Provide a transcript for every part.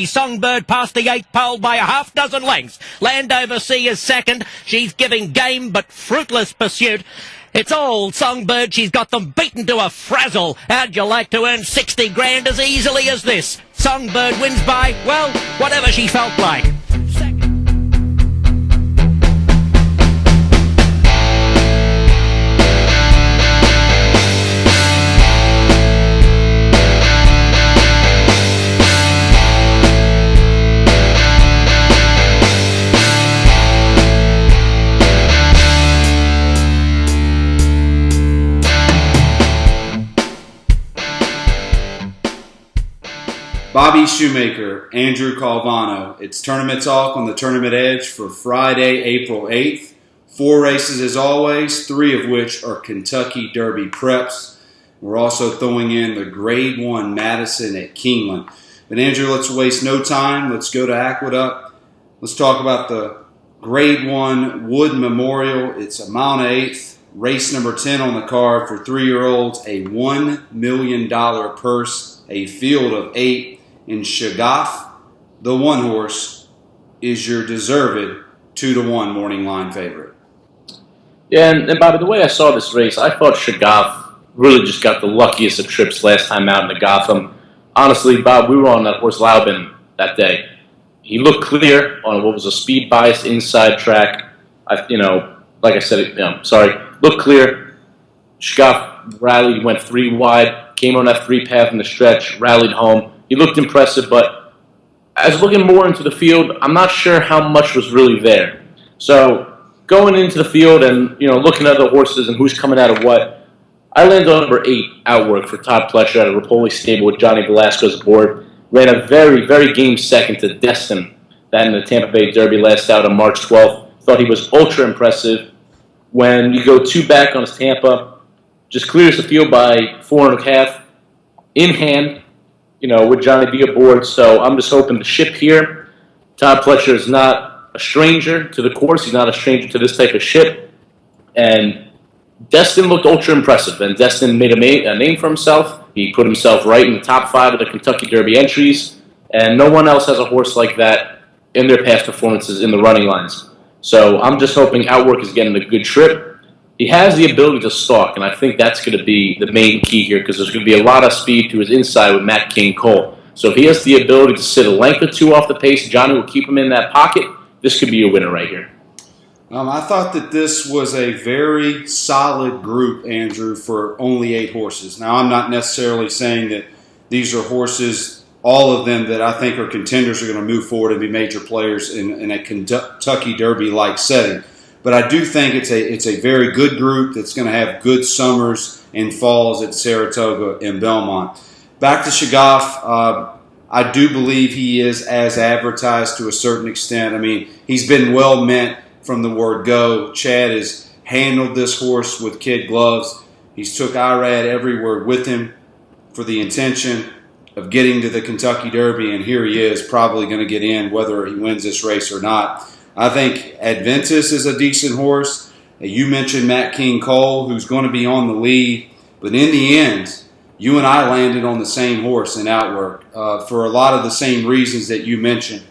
Songbird past the 8th pole by a half dozen lengths. Landover Sea is second. She's giving game but fruitless pursuit. It's all Songbird. She's got them beaten to a frazzle. How'd you like to earn 60 grand as easily as this? Songbird wins by, well, whatever she felt like. Bobby Shoemaker, Andrew Calvano. It's Tournament Talk on the Tournament Edge for Friday, April 8th. 4 races as always, 3 of which are Kentucky Derby preps. We're also throwing in the Grade 1 Madison at Keeneland. But Andrew, let's waste no time. Let's go to Aqueduct. Let's talk about the Grade 1 Wood Memorial. It's a mile and an eighth. Race number 10 on the card for 3-year-olds. A $1 million purse. A field of 8. In Shagaf, the 1 horse, is your deserved 2-1 morning line favorite. Yeah, and Bobby, the way I saw this race, I thought Shagaf really just got the luckiest of trips last time out into Gotham. Honestly, Bob, we were on that horse Laubin that day. He looked clear on what was a speed bias inside track. Like I said, looked clear. Shagaf rallied, went 3 wide, came on that 3 path in the stretch, rallied home. He looked impressive, but as looking more into the field, I'm not sure how much was really there. So going into the field and looking at the horses and who's coming out of what, I landed on number 8, Outwork, for Todd Pletcher at a Rapoli stable with Johnny Velasquez aboard. Ran a very, very game second to Destin, that in the Tampa Bay Derby last out on March 12th. Thought he was ultra impressive. When you go 2 back on his Tampa, just clears the field by 4.5 in hand. With Johnny B aboard, so I'm just hoping the ship here. Todd Pletcher is not a stranger to the course. He's not a stranger to this type of ship. And Destin looked ultra impressive, and Destin made a name for himself. He put himself right in the top 5 of the Kentucky Derby entries, and no one else has a horse like that in their past performances in the running lines. So I'm just hoping Outwork is getting a good trip. He has the ability to stalk, and I think that's going to be the main key here because there's going to be a lot of speed to his inside with Matt King Cole. So if he has the ability to sit a length or 2 off the pace, Johnny will keep him in that pocket. This could be a winner right here. I thought that this was a very solid group, Andrew, for only 8 horses. Now, I'm not necessarily saying that these are horses, all of them that I think are contenders are going to move forward and be major players in a Kentucky Derby-like setting. But I do think it's a very good group that's going to have good summers and falls at Saratoga and Belmont. Back to Shagaf, I do believe he is as advertised to a certain extent. I mean, he's been well meant from the word go. Chad has handled this horse with kid gloves. He's took Irad everywhere with him for the intention of getting to the Kentucky Derby, and here he is, probably going to get in whether he wins this race or not. I think Adventus is a decent horse. You mentioned Matt King Cole, who's going to be on the lead. But in the end, you and I landed on the same horse in Outwork for a lot of the same reasons that you mentioned.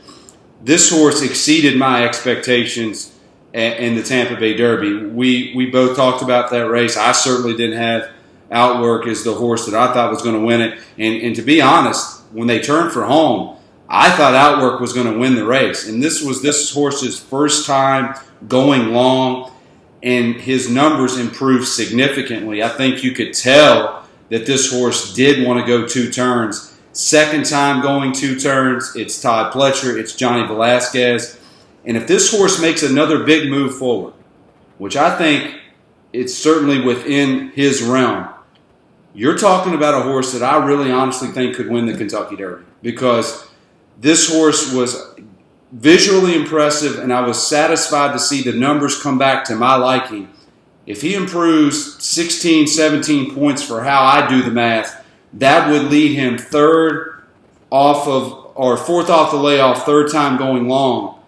This horse exceeded my expectations in the Tampa Bay Derby. We both talked about that race. I certainly didn't have Outwork as the horse that I thought was going to win it. And to be honest, when they turned for home, I thought Outwork was going to win the race. And this was this horse's first time going long, and his numbers improved significantly. I think you could tell that this horse did want to go 2 turns. Second time going 2 turns, it's Todd Pletcher, it's Johnny Velasquez. And if this horse makes another big move forward, which I think it's certainly within his realm, you're talking about a horse that I really honestly think could win the Kentucky Derby, because this horse was visually impressive, and I was satisfied to see the numbers come back to my liking. If he improves 16, 17 points for how I do the math, that would lead him 4th off the layoff, 3rd time going long.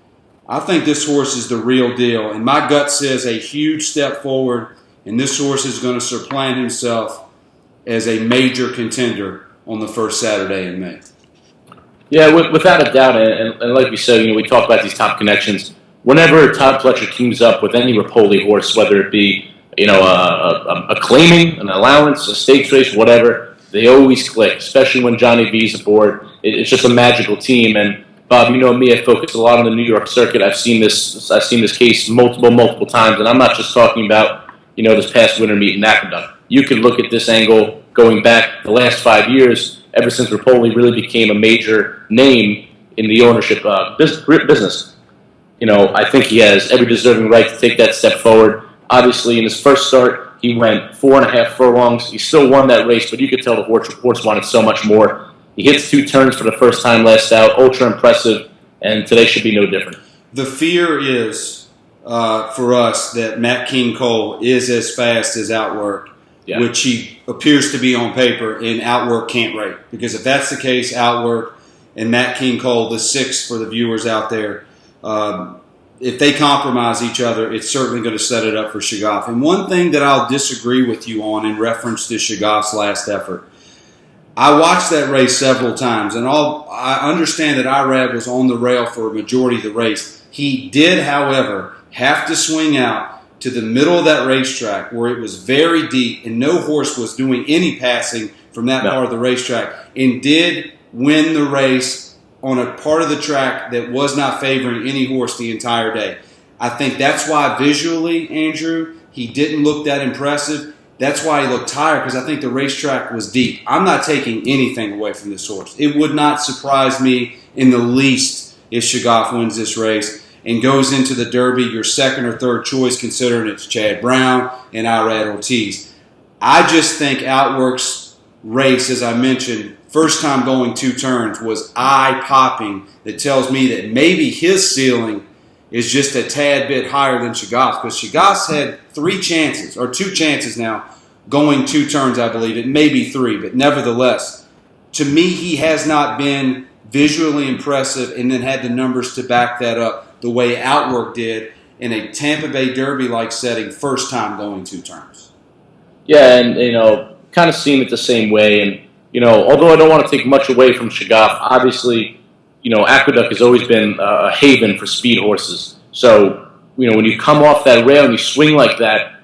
I think this horse is the real deal, and my gut says a huge step forward, and this horse is going to supplant himself as a major contender on the first Saturday in May. Yeah, without a doubt, and like we said, we talk about these top connections. Whenever Todd Pletcher teams up with any Rapoli horse, whether it be a claiming, an allowance, a stakes race, whatever, they always click. Especially when Johnny V's aboard, it's just a magical team. And Bob, you know me, I focus a lot on the New York circuit. I've seen this case multiple times, and I'm not just talking about this past winter meet in Aqueduct. You could look at this angle going back the last 5 years, ever since Rapoli really became a major name in the ownership business. I think he has every deserving right to take that step forward. Obviously, in his first start, he went 4.5 furlongs. He still won that race, but you could tell the horse wanted so much more. He hits 2 turns for the first time last out, ultra impressive, and today should be no different. The fear is, for us, that Matt King Cole is as fast as Outwork, which he appears to be on paper, and Outwork can't rate. Because if that's the case, Outwork and Matt King Cole, the 6 for the viewers out there, if they compromise each other, it's certainly going to set it up for Shagaf. And one thing that I'll disagree with you on in reference to Shagaf's last effort, I watched that race several times, and I understand that Irad was on the rail for a majority of the race. He did, however, have to swing out to the middle of that racetrack where it was very deep and no horse was doing any passing from that part of the racetrack, and did win the race on a part of the track that was not favoring any horse the entire day. I think that's why visually, Andrew, he didn't look that impressive. That's why he looked tired, because I think the racetrack was deep. I'm not taking anything away from this horse. It would not surprise me in the least if Shagaf wins this race and goes into the Derby, your second or third choice, considering it's Chad Brown and Irad Ortiz. I just think Outwork's race, as I mentioned, first time going 2 turns, was eye-popping. That tells me that maybe his ceiling is just a tad bit higher than Shagaf's, because Shagaf's had 3 chances, or 2 chances now, going 2 turns, I believe. It may be 3, but nevertheless, to me, he has not been visually impressive and then had the numbers to back that up the way Outwork did in a Tampa Bay Derby-like setting, first time going 2 turns. Yeah, and, kind of seeing it the same way. And, although I don't want to take much away from Shagaf, obviously, Aqueduct has always been a haven for speed horses. So, when you come off that rail and you swing like that,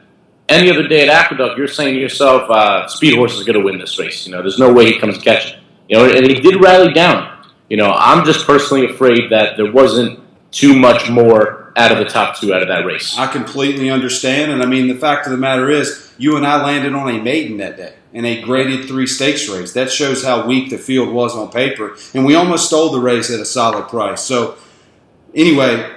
any other day at Aqueduct, you're saying to yourself, speed horse is going to win this race. There's no way he comes catching. And he did rally down. I'm just personally afraid that there wasn't too much more out of the top 2 out of that race. I completely understand. And, the fact of the matter is, you and I landed on a maiden that day in a graded 3 stakes race. That shows how weak the field was on paper. And we almost stole the race at a solid price. So, anyway,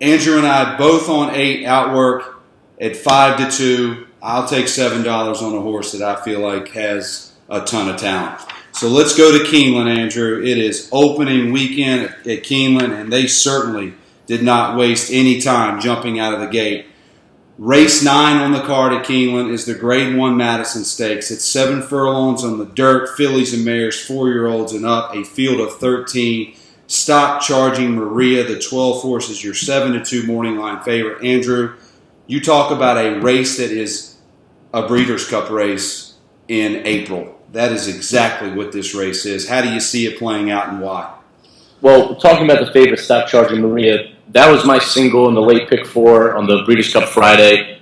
Andrew and I both on 8 Outwork at 5-2. I'll take $7 on a horse that I feel like has a ton of talent. So let's go to Keeneland, Andrew. It is opening weekend at Keeneland, and they certainly did not waste any time jumping out of the gate. Race 9 on the card at Keeneland is the Grade 1 Madison Stakes. It's 7 furlongs on the dirt, fillies and mares, 4-year-olds and up, a field of 13. Stock Charging Maria, the 12 horse, is your 7-2 morning line favorite. Andrew, you talk about a race that is a Breeders' Cup race in April. That is exactly what this race is. How do you see it playing out and why? Well, talking about the favorite, Stock Charging Maria, that was my single in the late pick 4 on the Breeders' Cup Friday.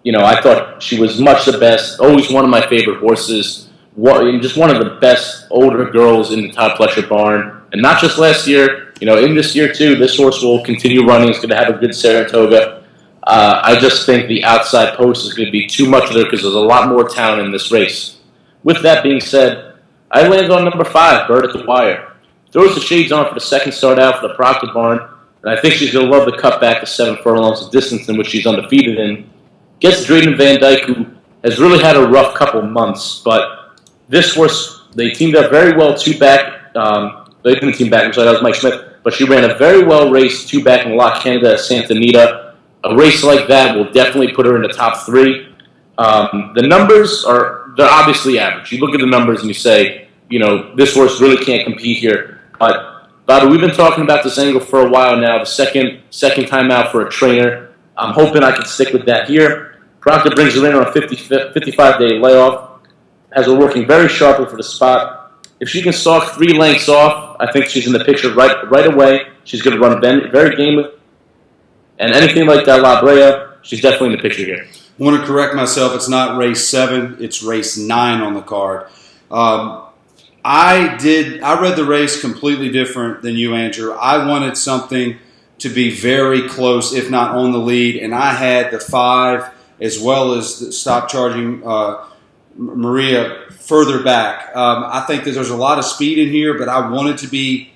I thought she was much the best, always one of my favorite horses, just one of the best older girls in the Todd Pletcher barn. And not just last year, in this year too, this horse will continue running. It's going to have a good Saratoga. I just think the outside post is going to be too much of there because there's a lot more talent in this race. With that being said, I landed on number 5, Bird at the Wire. Throws the shades on for the second start out for the Proctor barn, and I think she's going to love the cut back to 7 furlongs of distance in which she's undefeated in. Gets Drayden Van Dyke, who has really had a rough couple months, but this horse, they teamed up very well 2-back. They didn't team back, I'm sorry, that was Mike Smith, but she ran a very well race 2-back in La Canada at Santa Anita. A race like that will definitely put her in the top 3. The numbers they're obviously average. You look at the numbers and you say, this horse really can't compete here. But, Bobby, we've been talking about this angle for a while now, the second time out for a trainer. I'm hoping I can stick with that here. Proctor brings her in on a 55-day layoff. Has her working very sharply for the spot. If she can stalk 3 lengths off, I think she's in the picture right away. She's going to run very game, and anything like that, La Brea, she's definitely in the picture here. I want to correct myself. It's not race 7. It's race 9 on the card. I read the race completely different than you, Andrew. I wanted something to be very close, if not on the lead, and I had the 5 as well as the Stop Charging Maria further back. I think that there's a lot of speed in here, but I wanted to be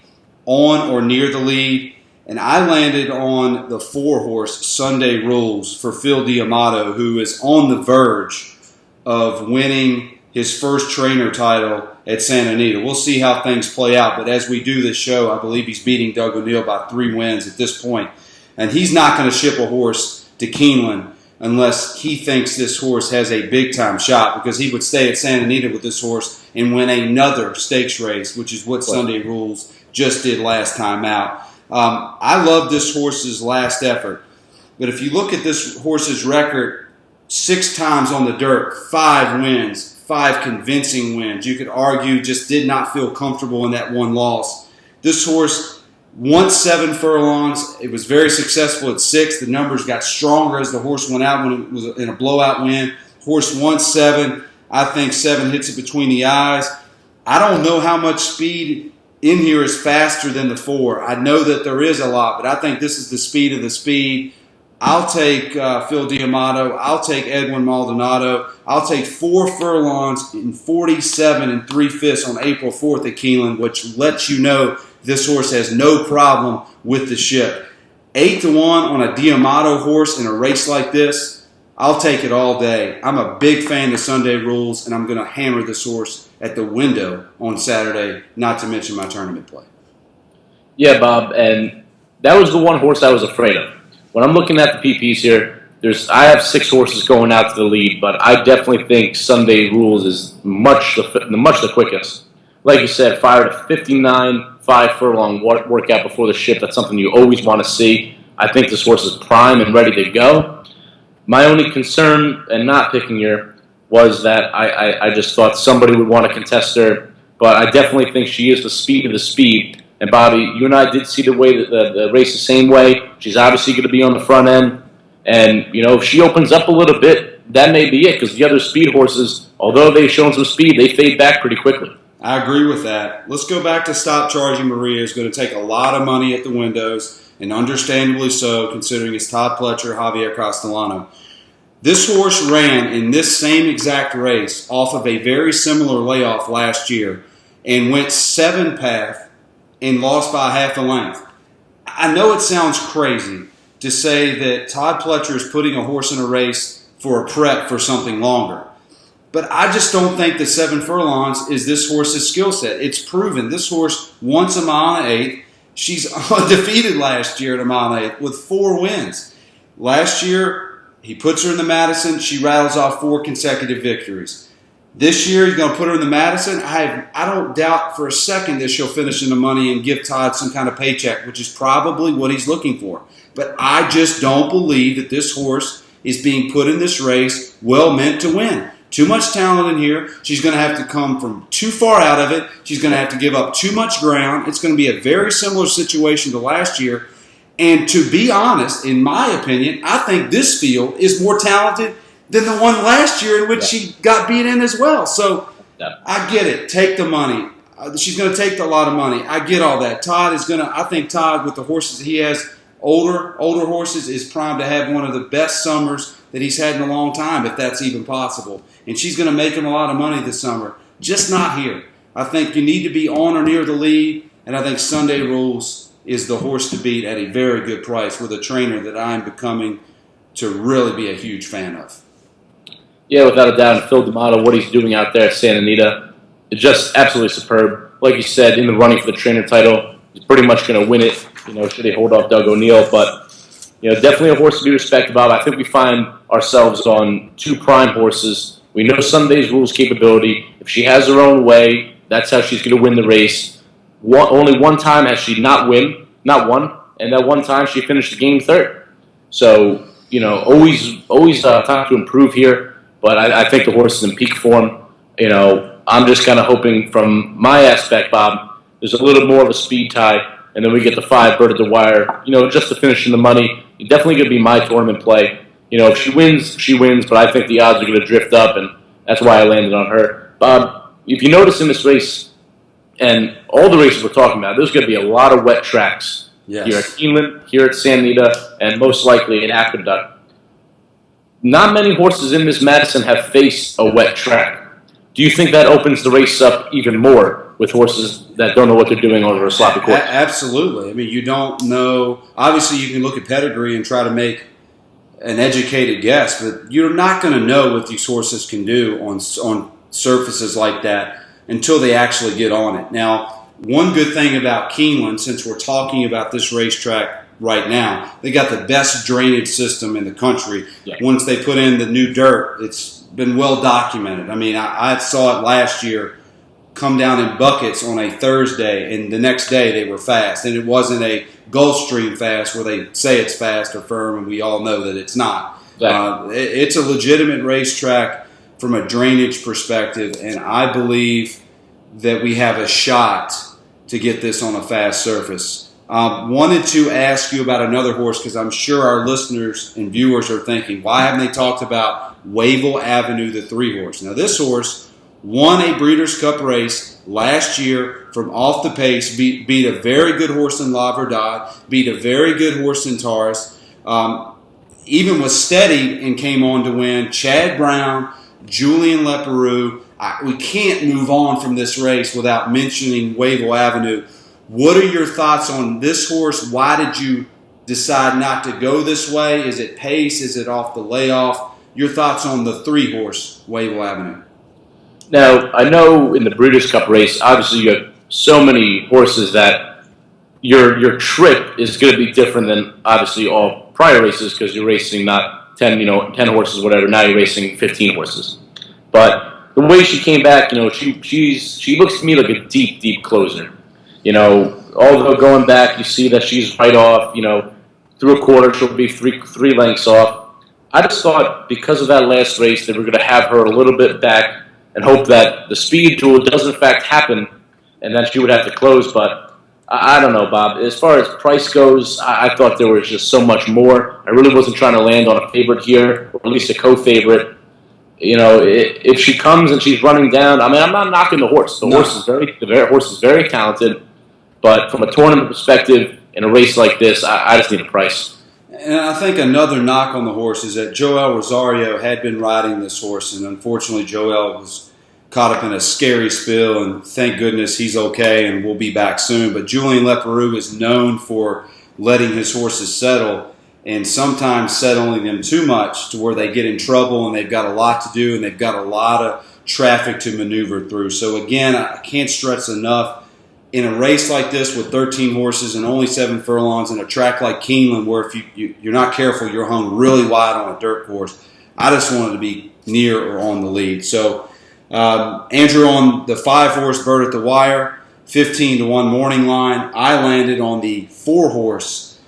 on or near the lead, and I landed on the 4-horse Sunday Rules for Phil D'Amato, who is on the verge of winning his first trainer title at Santa Anita. We'll see how things play out, but as we do this show, I believe he's beating Doug O'Neill by 3 wins at this point, and he's not going to ship a horse to Keeneland unless he thinks this horse has a big-time shot, because he would stay at Santa Anita with this horse and win another stakes race, which is what Sunday Rules just did last time out. I love this horse's last effort, but if you look at this horse's record, 6 times on the dirt, 5 wins, 5 convincing wins. You could argue just did not feel comfortable in that one loss. This horse won 7 furlongs. It was very successful at 6. The numbers got stronger as the horse went out when it was in a blowout win. Horse won 7. I think 7 hits it between the eyes. I don't know how much speed in here is faster than the 4. I know that there is a lot, but I think this is the speed of the speed. I'll take Phil D'Amato. I'll take Edwin Maldonado. I'll take 4 furlongs in 47 3/5 on April 4th at Keeneland, which lets you know this horse has no problem with the ship. 8-1 on a D'Amato horse in a race like this, I'll take it all day. I'm a big fan of Sunday Rules, and I'm going to hammer this horse at the window on Saturday, not to mention my tournament play. Yeah, Bob, and that was the one horse I was afraid of. When I'm looking at the PPs here, I have 6 horses going out to the lead, but I definitely think Sunday Rules is much the quickest. Like you said, fired a 59 5-furlong workout before the ship. That's something you always want to see. I think this horse is prime and ready to go. My only concern in not picking her was that I just thought somebody would want to contest her, but I definitely think she is the speed of the speed. And Bobby, you and I did see the way that the race the same way. She's obviously going to be on the front end. And, if she opens up a little bit, that may be it, because the other speed horses, although they've shown some speed, they fade back pretty quickly. I agree with that. Let's go back to Stop Charging Maria. It's going to take a lot of money at the windows, and understandably so, considering it's Todd Pletcher, Javier Castellano. This horse ran in this same exact race off of a very similar layoff last year and went 7-path and lost by half a length. I know it sounds crazy to say that Todd Pletcher is putting a horse in a race for a prep for something longer. But I just don't think that 7 furlongs is this horse's skill set. It's proven. This horse wants a mile and 1/8. She's undefeated last year at a mile and 1/8 with 4 wins. Last year, he puts her in the Madison. She rattles off 4 consecutive victories. This year, he's going to put her in the Madison. I don't doubt for a second that she'll finish in the money and give Todd some kind of paycheck, which is probably what he's looking for. But I just don't believe that this horse is being put in this race well meant to win. Too much talent in here. She's going to have to come from too far out of it. She's going to have to give up too much ground. It's going to be a very similar situation to last year. And to be honest, in my opinion, I think this field is more talented than the one last year in which she got beat in as well. So I get it. Take the money. She's going to take a lot of money. I get all that. I think Todd, with the horses he has, older horses, is primed to have one of the best summers that he's had in a long time, if that's even possible. And she's going to make him a lot of money this summer. Just not here. I think you need to be on or near the lead, and I think Sunday Rules is the horse to beat at a very good price with a trainer that I'm becoming to really be a huge fan of. Yeah, without a doubt. And Phil D'Amato, what he's doing out there at Santa Anita, is just absolutely superb. Like you said, in the running for the trainer title, he's pretty much going to win it, should he hold off Doug O'Neill. But, definitely a horse to be respected, Bob. I think we find ourselves on 2 prime horses. We know Sunday's Rules capability. If she has her own way, that's how she's going to win the race. Only one time has she not won, and that one time she finished the game 3rd. So, always time to improve here. But I think the horse is in peak form. I'm just kind of hoping from my aspect, Bob, There's a little more of a speed tie, and then we get the 5 Bird at the Wire. Just to finish in the money. Definitely going to be my tournament play. If she wins, she wins, but I think the odds are going to drift up, and that's why I landed on her. Bob, if you notice in this race, and all the races we're talking about, there's going to be a lot of wet tracks. Yes. Here at Keeneland, here at San Anita, and most likely at Aqueduct. Not many horses in this Madison have faced a wet track. Do you think that opens the race up even more with horses that don't know what they're doing over a sloppy course? Absolutely. I mean, you don't know. Obviously, you can look at pedigree and try to make an educated guess, but you're not going to know what these horses can do on surfaces like that until they actually get on it. Now, one good thing about Keeneland, since we're talking about this racetrack right now, they got the best drainage system in the country. Yeah. Once they put in the new dirt, it's been well documented. I mean, I saw it last year come down in buckets on a Thursday, and the next day they were fast. And it wasn't a Gulfstream fast where they say it's fast or firm, and we all know that it's not. Exactly. It's a legitimate racetrack from a drainage perspective, and I believe that we have a shot to get this on a fast surface. Wanted to ask you about another horse because I'm sure our listeners and viewers are thinking, why haven't they talked about Wavell Avenue, the 3-horse? Now, this horse won a Breeders' Cup race last year from off the pace, beat a very good horse in La Verdad, beat a very good horse in Taurus, even was steady and came on to win. Chad Brown, Julian Leparoux. We can't move on from this race without mentioning Wavell Avenue. What are your thoughts on this horse? Why did you decide not to go this way? Is it pace? Is it off the layoff? Your thoughts on the 3-horse Wavell Avenue? Now, I know in the Breeders' Cup race, obviously you have so many horses that your trip is going to be different than obviously all prior races because you're racing not 10 horses, whatever. Now you're racing 15 horses. But the way she came back, she looks to me like a deep, deep closer. Although going back, you see that she's right off, through a quarter, she'll be three lengths off. I just thought because of that last race that we're going to have her a little bit back and hope that the speed duel does in fact happen and then she would have to close. But I don't know, Bob. As far as price goes, I thought there was just so much more. I really wasn't trying to land on a favorite here, or at least a co-favorite. If she comes and she's running down, I mean, I'm not knocking the horse. The horse is very talented. But from a tournament perspective, in a race like this, I just need a price. And I think another knock on the horse is that Joel Rosario had been riding this horse, and unfortunately Joel was caught up in a scary spill, and thank goodness he's okay and will be back soon. But Julian Leparoux is known for letting his horses settle, and sometimes settling them too much to where they get in trouble and they've got a lot to do and they've got a lot of traffic to maneuver through. So again, I can't stress enough, in a race like this with 13 horses and only 7 furlongs and a track like Keeneland where if you're not careful, you're hung really wide on a dirt course, I just wanted to be near or on the lead. So Andrew on the 5-horse Bird at the Wire, 15-1 morning line. I landed on the 4-horse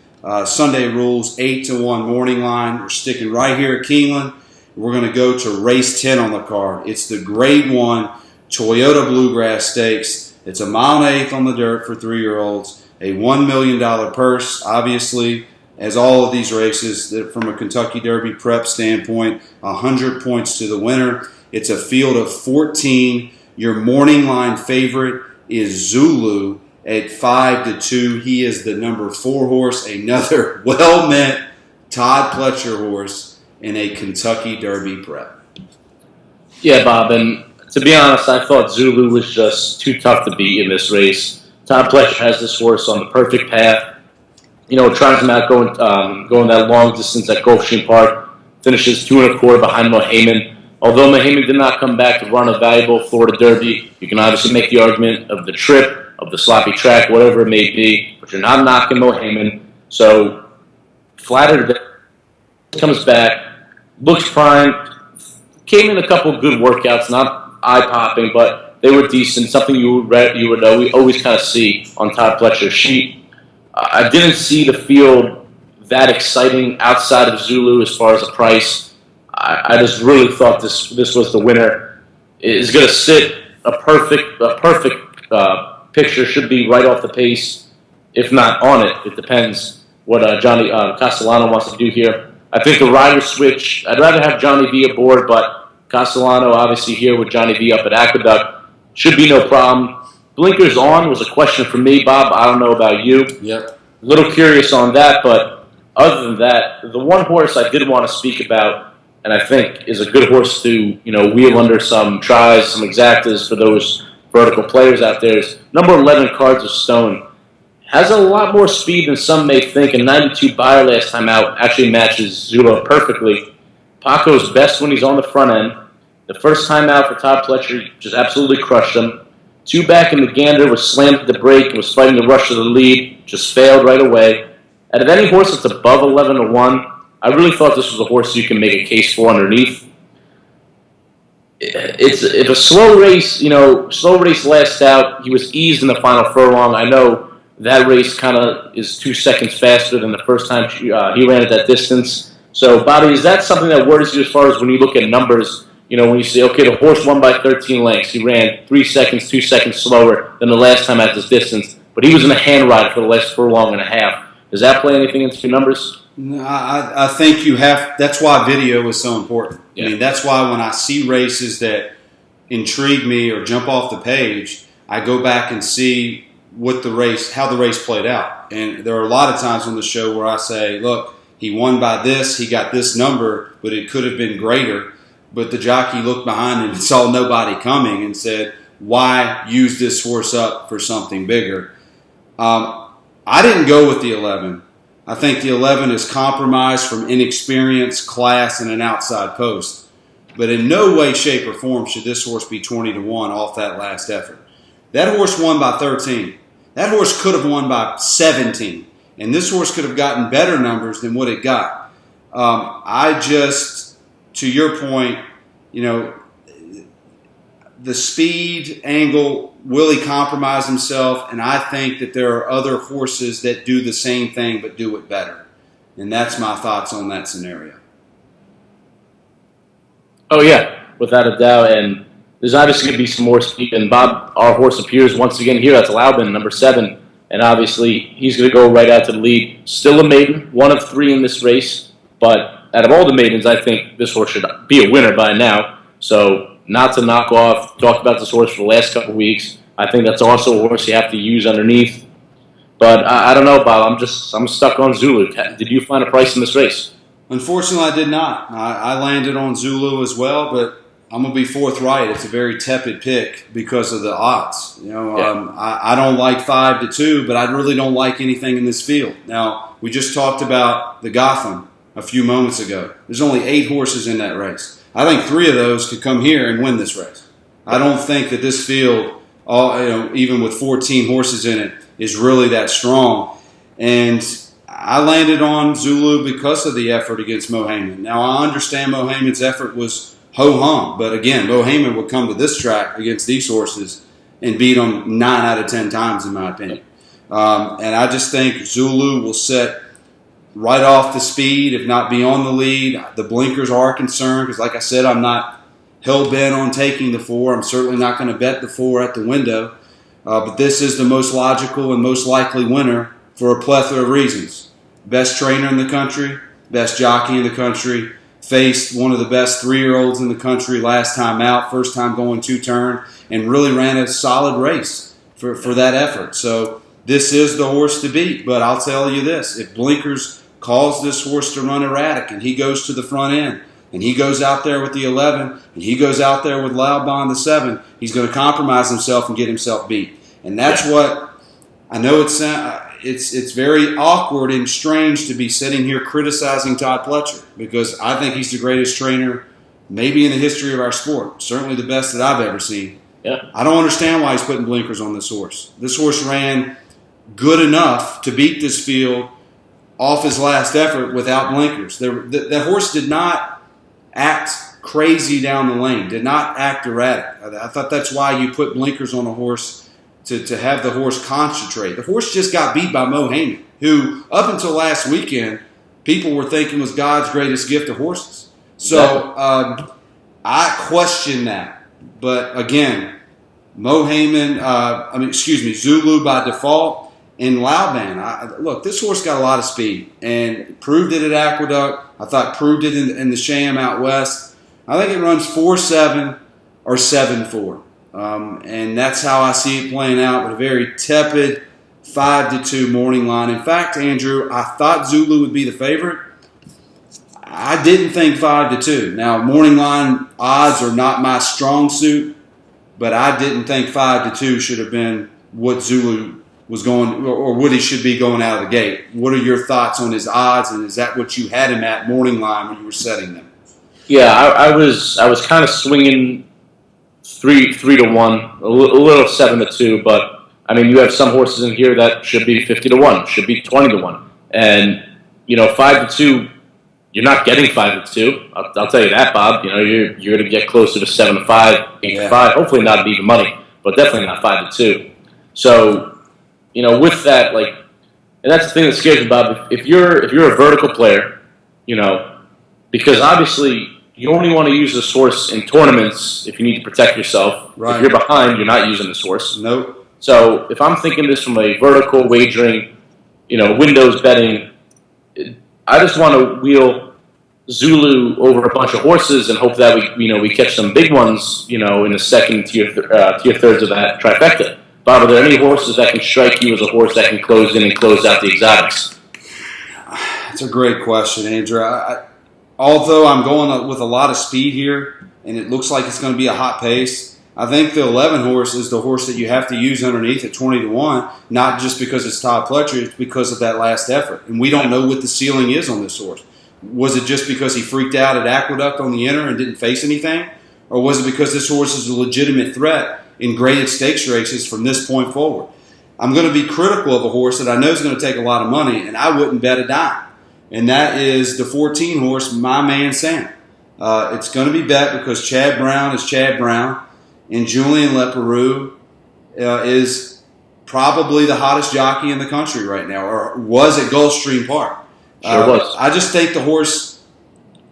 Sunday Rules, 8-1 morning line. We're sticking right here at Keeneland. We're going to go to race 10 on the card. It's the Grade 1 Toyota Bluegrass Stakes. It's a 1.8 miles on the dirt for 3-year-olds, a $1 million purse, obviously, as all of these races, from a Kentucky Derby prep standpoint, 100 points to the winner. It's a field of 14. Your morning line favorite is Zulu at 5-2. He is the number 4 horse, another well-meant Todd Pletcher horse in a Kentucky Derby prep. Yeah, Bob, and to be honest, I thought Zulu was just too tough to beat in this race. Todd Pletcher has this horse on the perfect path. Tries him out going that long distance at Gulfstream Park. Finishes 2 1/4 behind Mohaymen. Although Mohaymen did not come back to run a valuable Florida Derby, you can obviously make the argument of the trip, of the sloppy track, whatever it may be, but you're not knocking Mohaymen. So, flattered that comes back, looks primed, came in a couple of good workouts, not eye-popping, but they were decent, something you would always kind of see on Todd Pletcher's sheet. I didn't see the field that exciting outside of Zulu as far as the price. I just really thought this was the winner. It's going to sit a perfect picture should be right off the pace, if not on it. It depends what Johnny Castellano wants to do here. I think the rider switch, I'd rather have Johnny V aboard, but Castellano obviously here with Johnny V up at Aqueduct should be no problem. Blinkers on was a question for me, Bob. I don't know about you. Yep. A little curious on that, but other than that, the one horse I did want to speak about, and I think is a good horse to wheel under some tries, some exactas for those vertical players out there, is number 11, Cards of Stone. Has a lot more speed than some may think. A 92 buyer last time out actually matches Zula perfectly. Paco's best when he's on the front end. The first time out for Todd Pletcher, just absolutely crushed him. 2 back in the gander, was slammed at the break and was fighting the rush to the lead, just failed right away. Out of any horse that's above 11-1, I really thought this was a horse you can make a case for underneath. If a slow race last out, he was eased in the final furlong. I know that race kind of is 2 seconds faster than the first time he ran at that distance. So, Bobby, is that something that worries you as far as when you look at numbers? When you say, okay, the horse won by 13 lengths. He ran 3 seconds, 2 seconds slower than the last time at this distance, but he was in a hand ride for the last furlong and a half. Does that play anything into your numbers? No, I think you have. That's why video is so important. Yeah. I mean, that's why when I see races that intrigue me or jump off the page, I go back and see how the race played out. And there are a lot of times on the show where I say, look, he won by this, he got this number, but it could have been greater. But the jockey looked behind him and saw nobody coming and said, why use this horse up for something bigger? I didn't go with the 11. I think the 11 is compromised from inexperience, class, and an outside post. But in no way, shape, or form should this horse be 20-1 off that last effort. That horse won by 13. That horse could have won by 17. And this horse could have gotten better numbers than what it got. To your point, the speed angle, will he compromise himself? And I think that there are other horses that do the same thing but do it better. And that's my thoughts on that scenario. Oh, yeah, without a doubt. And there's obviously going to be some more speed. And Bob, our horse appears once again here. That's Laubin, number 7. And obviously, he's going to go right out to the lead. Still a maiden, 1 of 3 in this race. But out of all the maidens, I think this horse should be a winner by now. So not to knock off, talked about this horse for the last couple of weeks. I think that's also a horse you have to use underneath. But I don't know, Bob. I'm stuck on Zulu. Did you find a price in this race? Unfortunately, I did not. I landed on Zulu as well, but I'm going to be forthright. It's a very tepid pick because of the odds. I don't like 5-2, but I really don't like anything in this field. Now, we just talked about the Gotham a few moments ago. There's only 8 horses in that race. I think 3 of those could come here and win this race. I don't think that this field, even with 14 horses in it, is really that strong. And I landed on Zulu because of the effort against Mo Heyman. Now, I understand Mo Heyman's effort was ho-hum, but again, Mo Heyman would come to this track against these horses and beat them 9 out of 10 times, in my opinion. And I just think Zulu will set right off the speed, if not beyond the lead. The blinkers are concerned because, like I said, I'm not hell-bent on taking the 4. I'm certainly not going to bet the 4 at the window. But this is the most logical and most likely winner for a plethora of reasons. Best trainer in the country, best jockey in the country, faced one of the best 3-year-olds in the country last time out, first time going 2-turn, and really ran a solid race for that effort. So this is the horse to beat. But I'll tell you this, if blinkers calls this horse to run erratic and he goes to the front end and he goes out there with the 11 and he goes out there with Laubon the 7, he's going to compromise himself and get himself beat. And that's what I know. It's very awkward and strange to be sitting here criticizing Todd Pletcher because I think he's the greatest trainer maybe in the history of our sport, certainly the best that I've ever seen. Yeah. I don't understand why he's putting blinkers on this horse. This horse ran good enough to beat this field off his last effort without blinkers. The horse did not act crazy down the lane, did not act erratic. I thought that's why you put blinkers on a horse to have the horse concentrate. The horse just got beat by Mo Heyman, who up until last weekend, people were thinking was God's greatest gift to horses. So I question that. But again, Zulu by default, and Lauban. Look, this horse got a lot of speed and proved it at Aqueduct. I thought proved it in the Sham out west. I think it runs 4-7 or 7-4. And that's how I see it playing out, but a very tepid 5-2 morning line. In fact, Andrew, I thought Zulu would be the favorite. I didn't think 5-2. Now, morning line odds are not my strong suit, but I didn't think 5-2 should have been what Zulu was going, or what he should be going out of the gate. What are your thoughts on his odds, and is that what you had him at morning line when you were setting them? Yeah, I was kind of swinging 3-1, a little 7-2, but I mean, you have some horses in here that should be 50-1, should be 20-1, and 5-2. You're not getting 5-2. I'll tell you that, Bob. You're going to get closer to 7-5, 8-5. Hopefully not at even money, but definitely not 5-2. So, with that, and that's the thing that scares me, Bob. If you're a vertical player, because obviously you only want to use this horse in tournaments if you need to protect yourself. Right. If you're behind, you're not using this horse. Nope. So if I'm thinking this from a vertical wagering, windows betting, I just want to wheel Zulu over a bunch of horses and hope that we catch some big ones, in the second tier thirds of that trifecta. Bob, are there any horses that can strike you as a horse that can close in and close out the exotics? That's a great question, Andrew. Although I'm going with a lot of speed here, and it looks like it's going to be a hot pace, I think the 11 horse is the horse that you have to use underneath at 20-1, not just because it's Todd Pletcher, it's because of that last effort. And we don't know what the ceiling is on this horse. Was it just because he freaked out at Aqueduct on the inner and didn't face anything? Or was it because this horse is a legitimate threat in graded stakes races from this point forward? I'm going to be critical of a horse that I know is going to take a lot of money, and I wouldn't bet a dime. And that is the 14 horse, My Man Sam. It's going to be bet because Chad Brown is Chad Brown, and Julian Leparoux is probably the hottest jockey in the country right now, or was at Gulfstream Park. Sure was. I just think the horse,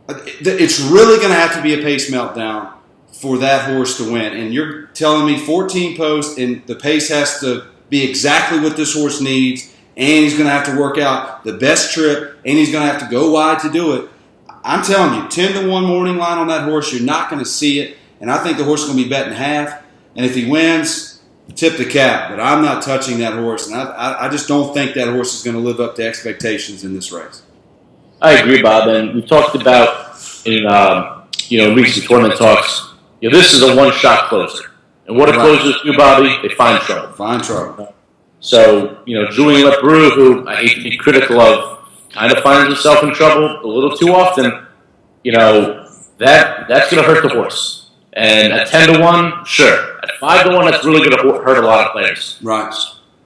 it's really going to have to be a pace meltdown for that horse to win. And you're telling me 14 posts, and the pace has to be exactly what this horse needs, and he's going to have to work out the best trip, and he's going to have to go wide to do it. I'm telling you, 10-1 morning line on that horse, you're not going to see it. And I think the horse is going to be bet in half. And if he wins, tip the cap. But I'm not touching that horse. And I just don't think that horse is going to live up to expectations in this race. I agree, Bob. And we talked about in recent tournament talks, this is a one-shot closer. And what do closers do, Bobby? They find trouble. Find trouble. So, Julian Leparoux, who I hate to be critical of, kind of finds himself in trouble a little too often. That's going to hurt the horse. And at 10-1, sure. At 5-1, that's really going to hurt a lot of players. Right.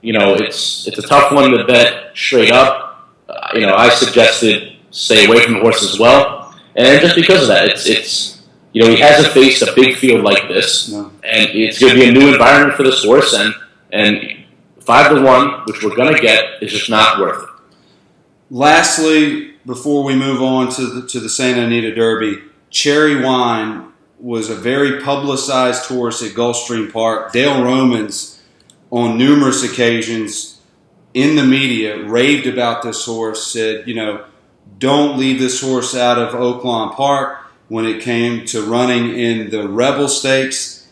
It's a tough one to bet straight up. I suggested stay away from the horse as well. And just because of that, it's he hasn't faced a big field like this. No. And it's going to be a new environment for this horse. And 5-1, which we're going to get, is just not worth it. Lastly, before we move on to the Santa Anita Derby, Cherry Wine was a very publicized horse at Gulfstream Park. Dale Romans, on numerous occasions in the media, raved about this horse, said, don't leave this horse out of Oaklawn Park when it came to running in the Rebel Stakes,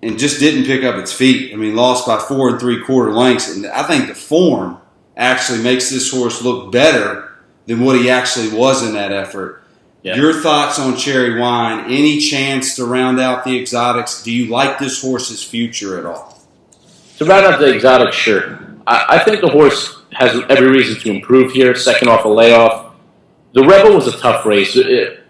and just didn't pick up its feet. I mean, lost by 4 3/4 lengths. And I think the form actually makes this horse look better than what he actually was in that effort. Yeah. Your thoughts on Cherry Wine? Any chance to round out the exotics? Do you like this horse's future at all? To round out the exotics, sure. I think the horse has every reason to improve here, second off a layoff. The Rebel was a tough race.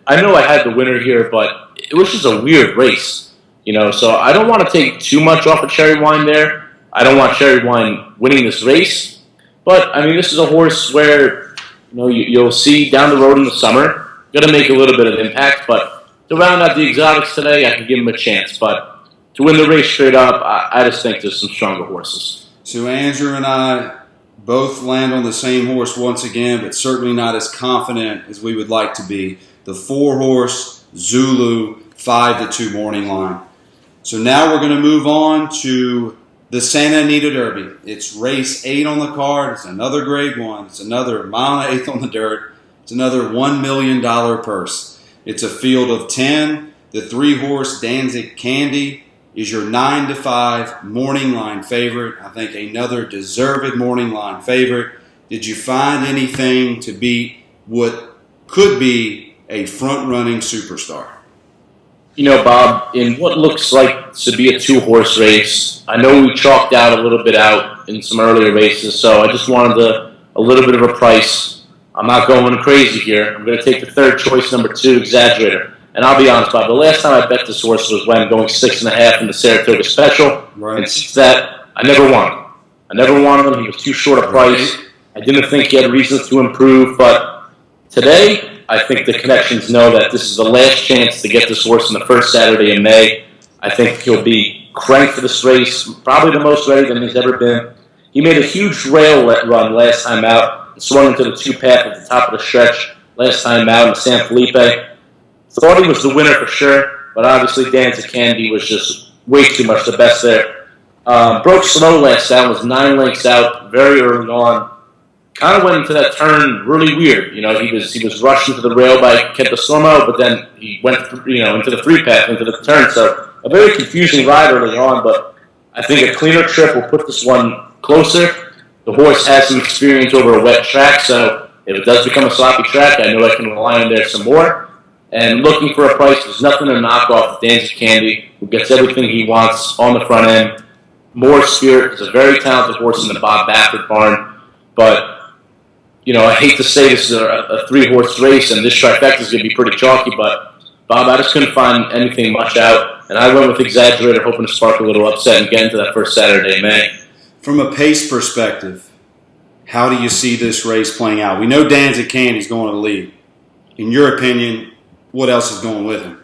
I know I had the winner here, but it was just a weird race. So I don't want to take too much off of Cherry Wine there. I don't want Cherry Wine winning this race. But, I mean, this is a horse where, you'll see down the road in the summer. Going to make a little bit of impact, but to round out the exotics today, I can give him a chance. But to win the race straight up, I just think there's some stronger horses. So Andrew and I both land on the same horse once again, but certainly not as confident as we would like to be. The 4-horse Zulu 5-2 morning line. So now we're going to move on to the Santa Anita Derby. It's race 8 on the card. It's another grade 1. It's another 1.8 miles on the dirt. It's another $1 million purse. It's a field of 10. The 3-horse Danzig Candy is your 9-5 morning line favorite. I think another deserved morning line favorite. Did you find anything to beat what could be a front-running superstar? You know, Bob, in what looks like to be a 2-horse race, I know we chalked out a little bit out in some earlier races, so I just wanted a little bit of a price. I'm not going crazy here. I'm going to take the third choice, number 2, Exaggerator. And I'll be honest, Bob, the last time I bet this horse was when going 6.5 in the Saratoga Special. Right. And since that, I never won him. I never wanted him. He was too short a price. I didn't think he had reasons to improve, but today, I think the connections know that this is the last chance to get this horse in the first Saturday in May. I think he'll be cranked for this race, probably the most ready than he's ever been. He made a huge rail run last time out and swung into the 2-path at the top of the stretch last time out in San Felipe. Thought he was the winner for sure, but obviously Danzig Candy was just way too much the best there. Broke slow last out, was 9 lengths out very early on. Kind of went into that turn really weird. You know, he was rushing to the rail by Kentasomo, but then he went, into the 3-path, into the turn. So a very confusing ride early on, but I think a cleaner trip will put this one closer. The horse has some experience over a wet track, so if it does become a sloppy track, I know I can rely on there some more. And looking for a price, there's nothing to knock off Danzig Candy, who gets everything he wants on the front end. More Spirit is a very talented horse in the Bob Baffert barn, but I hate to say this is a 3-horse race, and this trifecta is going to be pretty chalky, but, Bob, I just couldn't find anything much out, and I went with Exaggerator, hoping to spark a little upset and get into that first Saturday in May. From a pace perspective, how do you see this race playing out? We know Danzig Candy's going to the lead. In your opinion, what else is going with him?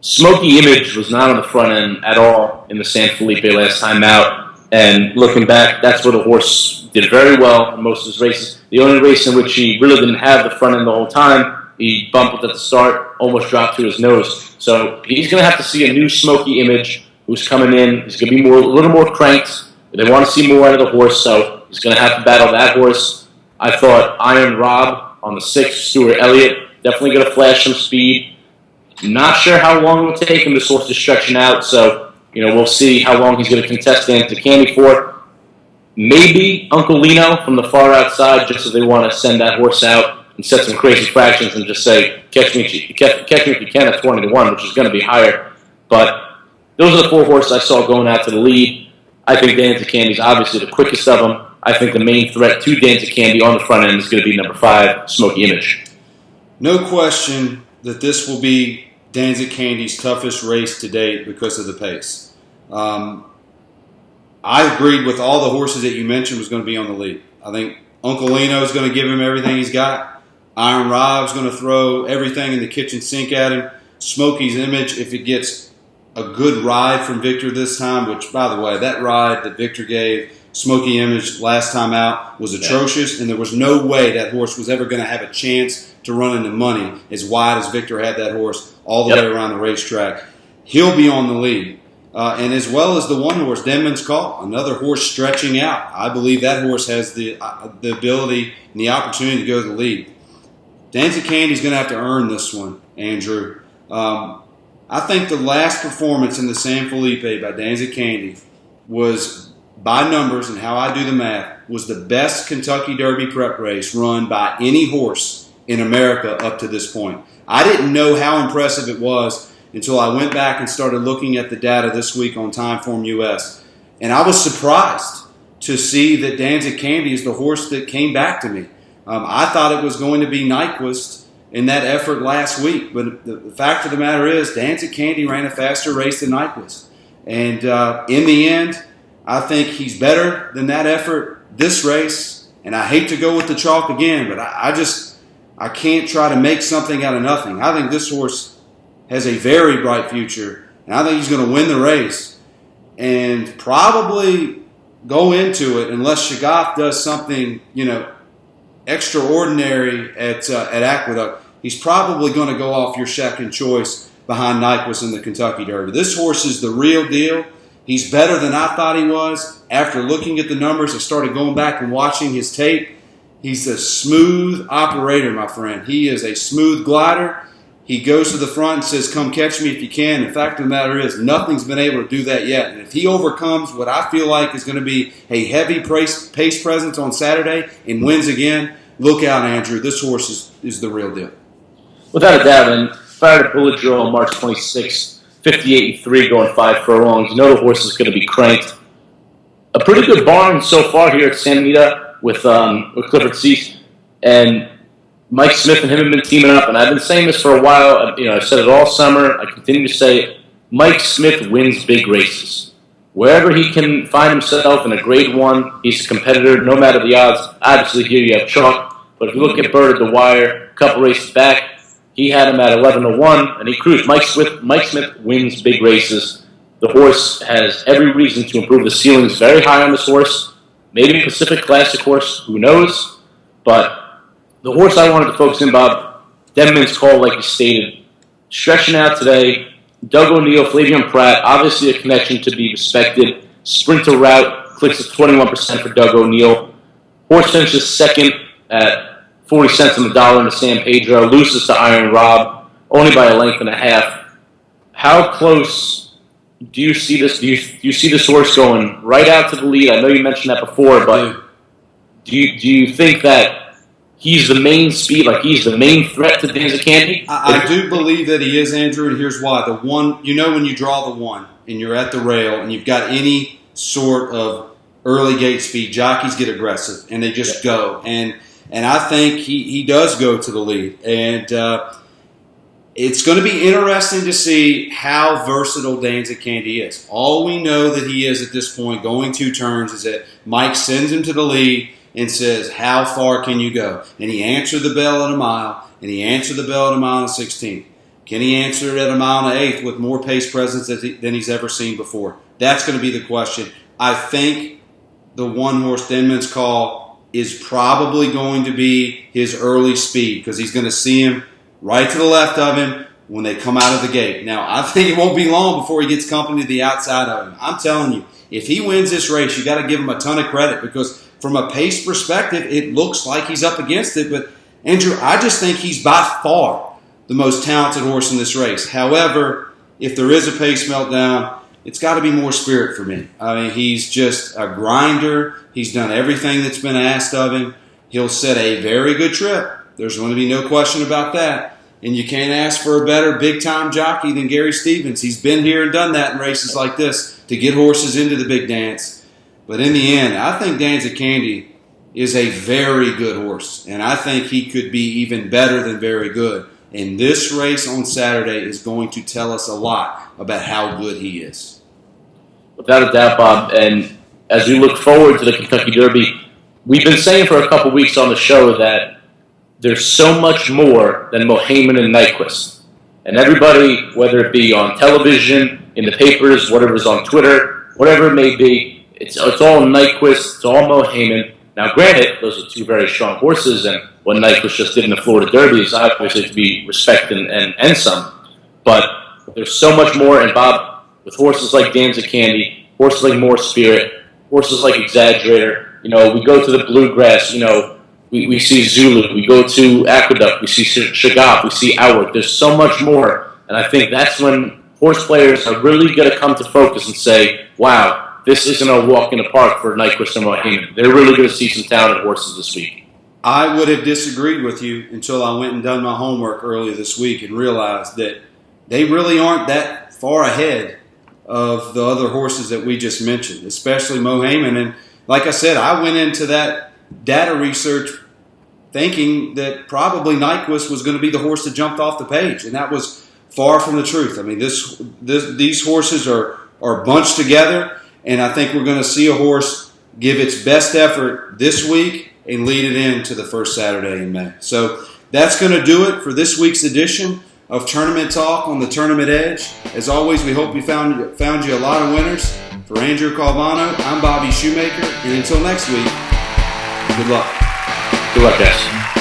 Smoky Image was not on the front end at all in the San Felipe last time out, and looking back, that's where the horse did very well in most of his races. The only race in which he really didn't have the front end the whole time, he bumped at the start, almost dropped to his nose. So he's going to have to see a new Smoky Image who's coming in. He's going to be a little more cranked. They want to see more out of the horse, so he's going to have to battle that horse. I thought Iron Rob on the 6th, Stuart Elliott, definitely going to flash some speed. Not sure how long it will take him. This horse is stretching out, so we'll see how long he's going to contest Danzig Candy for. Maybe Uncle Lino from the far outside, just so they want to send that horse out and set some crazy fractions and just say, catch me if you can at 20-1, which is going to be higher. But those are the 4 horses I saw going out to the lead. I think Danzig Candy is obviously the quickest of them. I think the main threat to Danzig Candy on the front end is going to be number 5, Smoky Image. No question that this will be Danzig Candy's toughest race to date because of the pace. I agreed with all the horses that you mentioned was going to be on the lead. I think Uncle Lino is going to give him everything he's got. Iron Rob's going to throw everything in the kitchen sink at him. Smoky's Image, if it gets a good ride from Victor this time, which, by the way, that ride that Victor gave Smoky Image last time out was atrocious, and there was no way that horse was ever going to have a chance to run into money as wide as Victor had that horse all the way around the racetrack. He'll be on the lead. And as well as the 1 horse, Denman's Call, another horse stretching out. I believe that horse has the ability and the opportunity to go to the lead. Danzig Candy's going to have to earn this one, Andrew. I think the last performance in the San Felipe by Danzig Candy was, by numbers and how I do the math, was the best Kentucky Derby prep race run by any horse in America up to this point. I didn't know how impressive it was until I went back and started looking at the data this week on Timeform US. And I was surprised to see that Danzig Candy is the horse that came back to me. I thought it was going to be Nyquist in that effort last week. But the fact of the matter is, Danzig Candy ran a faster race than Nyquist. And in the end, I think he's better than that effort this race. And I hate to go with the chalk again, but I can't try to make something out of nothing. I think this horse has a very bright future, and I think he's going to win the race and probably go into it unless Shagaf does something, extraordinary at Aqueduct. He's probably going to go off your second choice behind Nyquist in the Kentucky Derby. This horse is the real deal. He's better than I thought he was. After looking at the numbers, I started going back and watching his tape. He's a smooth operator, my friend. He is a smooth glider. He goes to the front and says, come catch me if you can. The fact of the matter is, nothing's been able to do that yet. And if he overcomes what I feel like is going to be a heavy pace presence on Saturday and wins again, look out, Andrew. This horse is the real deal. Without a doubt, and fired a bullet drill on March 26th, 58-3 going 5 furlongs. You know the horse is going to be cranked. A pretty good barn so far here at Santa Anita with Clifford Cease. And Mike Smith and him have been teaming up, and I've been saying this for a while. I've said it all summer. I continue to say it. Mike Smith wins big races. Wherever he can find himself in a grade 1, he's a competitor, no matter the odds. Obviously, here you have chalk, but if you look at Bird at the Wire, a couple races back, he had him at 11-1, and he cruised. Mike Smith wins big races. The horse has every reason to improve. The ceiling is very high on this horse. Maybe a Pacific Classic horse, who knows? But the horse I wanted to focus in, Bob, Denman's Call, like you stated, stretching out today. Doug O'Neill, Flavian Pratt, obviously a connection to be respected. Sprinter route clicks at 21% for Doug O'Neill. Horse finishes second at 40 cents on the dollar in the San Pedro, loses to Iron Rob, only by a length and a half. How close do you see this? Do you see this horse going right out to the lead? I know you mentioned that before, but do you think that he's the main speed, like he's the main threat to Danza Candy? I do believe that he is, Andrew, and here's why. The one, when you draw the one and you're at the rail and you've got any sort of early gate speed, jockeys get aggressive and they just go. And I think he does go to the lead. And it's going to be interesting to see how versatile Danza Candy is. All we know that he is at this point, going 2 turns, is that Mike sends him to the lead and says, how far can you go? And he answered the bell at a mile, and he answered the bell at a mile and 16. Can he answer it at a mile and 1/8 with more pace presence than he's ever seen before? That's going to be the question. I think the one horse, Denman's Call, is probably going to be his early speed because he's going to see him right to the left of him when they come out of the gate. Now, I think it won't be long before he gets company to the outside of him. I'm telling you, if he wins this race, you got to give him a ton of credit because from a pace perspective, it looks like he's up against it. But, Andrew, I just think he's by far the most talented horse in this race. However, if there is a pace meltdown, it's got to be more spirit for me. I mean, he's just a grinder. He's done everything that's been asked of him. He'll set a very good trip. There's going to be no question about that. And you can't ask for a better big-time jockey than Gary Stevens. He's been here and done that in races like this to get horses into the big dance. But in the end, I think Danza Candy is a very good horse. And I think he could be even better than very good. And this race on Saturday is going to tell us a lot about how good he is. Without a doubt, Bob. And as we look forward to the Kentucky Derby, we've been saying for a couple weeks on the show that there's so much more than Mohaymen and Nyquist. And everybody, whether it be on television, in the papers, whatever's on Twitter, whatever it may be, it's all Nyquist, it's all Mohaymen. Now, granted, those are 2 very strong horses, and what Nyquist just did in the Florida Derby is obviously to be respected and some. But there's so much more, and Bob, with horses like Danza Candy, horses like More Spirit, horses like Exaggerator, we go to the Bluegrass, we see Zulu, we go to Aqueduct, we see Shagaf, we see Outward. There's so much more, and I think that's when horse players are really going to come to focus and say, wow, this isn't a walk in the park for Nyquist and Mohaymen. They're really going to see some talented horses this week. I would have disagreed with you until I went and done my homework earlier this week and realized that they really aren't that far ahead of the other horses that we just mentioned, especially Mohaymen. And like I said, I went into that data research thinking that probably Nyquist was going to be the horse that jumped off the page, and that was far from the truth. I mean, these horses are bunched together, and I think we're going to see a horse give its best effort this week and lead it into the first Saturday in May. So that's going to do it for this week's edition of Tournament Talk on the Tournament Edge. As always, we hope you found you a lot of winners. For Andrew Calvano, I'm Bobby Shoemaker, and until next week, good luck. Good luck, guys.